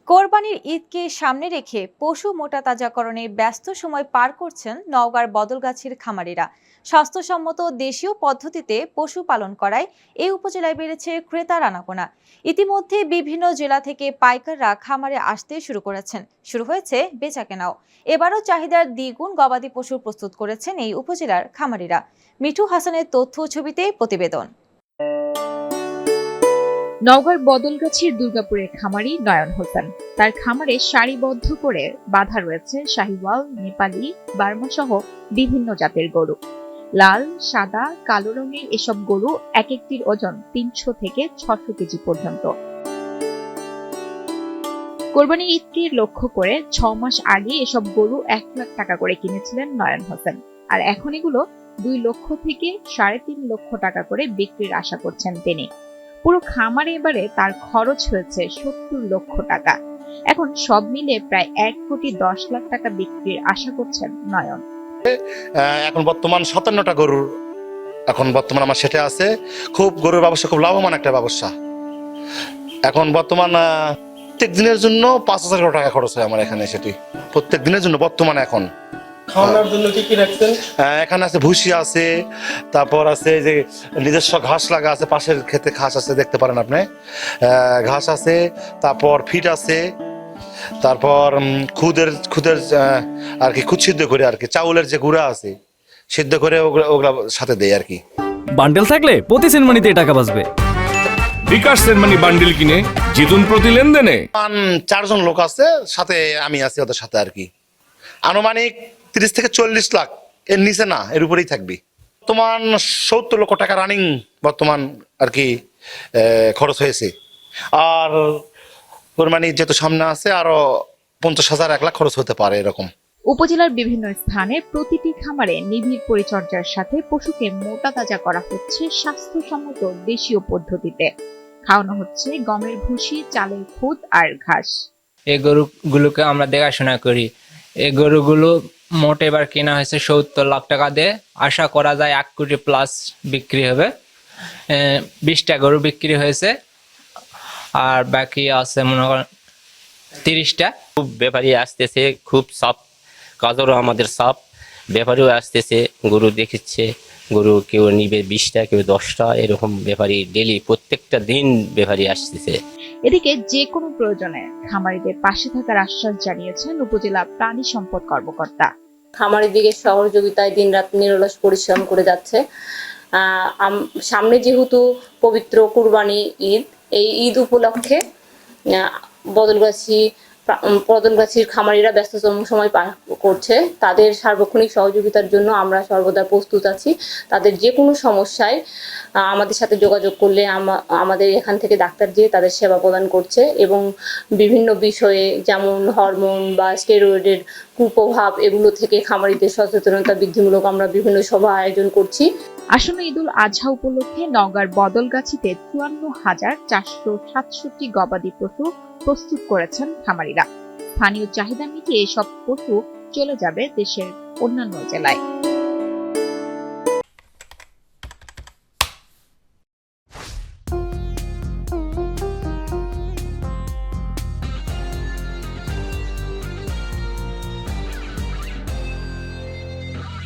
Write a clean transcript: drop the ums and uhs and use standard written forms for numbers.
কোরবানির ঈদকে সামনে রেখে পশু মোটাতাজাকরণে ব্যস্ত সময় পার করছেন নওগাঁর বদলগাছির খামারিরা। স্বাস্থ্যসম্মত দেশীয় পদ্ধতিতে পশু পালন করায় এই উপজেলায় বেড়েছে ক্রেতার আনাগোনা। ইতিমধ্যে বিভিন্ন জেলা থেকে পাইকাররা খামারে আসতে শুরু হয়েছে বেচাকেনাও। এবারও চাহিদার দ্বিগুণ গবাদি পশু প্রস্তুত করেছেন এই উপজেলার খামারিরা। মিঠু হাসানের তথ্য ছবিতে প্রতিবেদন। নওগাঁর বদলগাছির দুর্গাপুরের খামারি নয়ন হোসেন। তার খামারে সারিবদ্ধ করে বাঁধা রয়েছে শাহিওয়াল, নেপালি, বার্মা সহ বিভিন্ন জাতের গরু। লাল, সাদা, কালো রঙের এসব গরু এক একটির ওজন ৩০০ থেকে ৬০০ কেজি পর্যন্ত। কোরবানির ঈদকে লক্ষ্য করে ৬ মাস আগে এসব গরু ১ লাখ টাকা করে কিনেছিলেন নয়ন হোসেন, আর এখন এগুলো ২ লক্ষ থেকে ৩.৫ লক্ষ টাকা করে বিক্রির আশা করছেন তিনি। পুরো খামারে এবারে তার খরচ হয়েছে ৭০ লক্ষ টাকা। এখন সব মিলে প্রায় ১,১০,০০,০০০ টাকা বিক্রির আশা করছেন নয়ন। এখন বর্তমান ৫৭টা গরুর এখন বর্তমান আমার সেটা আছে। খুব গরুর ব্যবসা খুব লাভবান একটা ব্যবসা। এখন বর্তমান প্রত্যেক দিনের জন্য ৫,০০০ টাকা খরচ হয় আমার এখানে। সেটি প্রত্যেক দিনের জন্য বর্তমানে এখন খাওয়ানোর জন্য কি রাখছেন? এখানে আছে ভুসি আছে, তারপর আছে যে নিজস্ব ঘাস লাগা আছে, পাশের ক্ষেতে ঘাস আছে, দেখতে পারেন আপনি। ঘাস আছে, তারপর ফিট আছে, তারপর খুদের আর কি খুদ সিদ্ধ করে আর কি চাউলের যে গুঁড়া আছে সিদ্ধ করে ওগুলা সাথে দেয় আর কি। বান্ডেল থাকলে প্রতি সেনমানিতে টাকা বাঁচবে। বিকাশ সেনমানি বান্ডেল কিনে জিতুন প্রতি লেনদেনে। ৪ জন লোক আছে, সাথে আমি আছি ওদের সাথে আর কি। আনুমানিক ৩০ থেকে ৪০ লাখ, এর নিচে না, এর উপরেই থাকবে। বর্তমান ৭০ লক্ষ টাকা রানিং বর্তমান আর কি খরচ হয়েছে। আর কোরবানি যেহেতু সামনে আছে, আরো ৫০,০০০ ১ লাখ খরচ হতে পারে এরকম। উপজেলার বিভিন্ন স্থানে প্রতিটি খামারে নিবিড় পরিচর্যার সাথে পশুকে মোটা তাজা করা হচ্ছে স্বাস্থ্যসম্মত দেশীয় পদ্ধতিতে। খাওয়ানো হচ্ছে গমের ভুসি, চালের খুদ আর ঘাস। এই গরুগুলোকে আমরা দেখাশোনা করি। এই গরুগুলো মোট এবার কেনা হয়েছে ৭০ লাখ টাকা দিয়ে। আশা করা যায় ১ কোটি প্লাস বিক্রি হবে। ২০টা গরু বিক্রি হয়েছে, আর বাকি আছে মনে করেন ৩০টা। খুব ব্যাপারী আসতেছে, খুব সাপ কাজরও আমাদের সাপ। ব্যাপারীও আসতেছে, গরু দেখছে, গরু কেউ নিবে ২০টা, কেউ ১০টা, এরকম ব্যাপারী ডেলি প্রত্যেকটা দিন ব্যাপারী আসতেছে। এদিকে যে কোনো প্রয়োজনে খামারিদের পাশে থাকার আশ্বাস জানিয়েছেন উপজেলা প্রাণী সম্পদ কর্মকর্তা। খামারিদিকে সহযোগিতায় দিনরাত নিরলস পরিশ্রম করে যাচ্ছে। সামনে যেহেতু পবিত্র কুরবানি ঈদ, এই ঈদ উপলক্ষে বদলগাছির খামারিরা ব্যস্ততম সময় পার করছে। তাদের সার্বক্ষণিক সহযোগিতার জন্য আমরা সর্বদা প্রস্তুত আছি। তাদের যে কোনো সমস্যায় আমাদের সাথে যোগাযোগ করলে আমাদের এখান থেকে ডাক্তার দিয়ে তাদের সেবা প্রদান করছে, এবং বিভিন্ন বিষয়ে যেমন হরমোন বা স্টেরয়েডের কুপ্রভাব, এগুলো থেকে খামারিদের সচেতনতা বৃদ্ধিমূলক আমরা বিভিন্ন সভা আয়োজন করছি। আসন্ন ঈদুল আজহা উপলক্ষে নওগাঁর বদলগাছিতে ৫৪,৪৬৭ গবাদি পশু প্রস্তুত করেছেন খামারিরা। স্থানীয় চাহিদা মিটিয়ে এসব পশু চলে যাবে দেশের অন্যান্য জেলায়।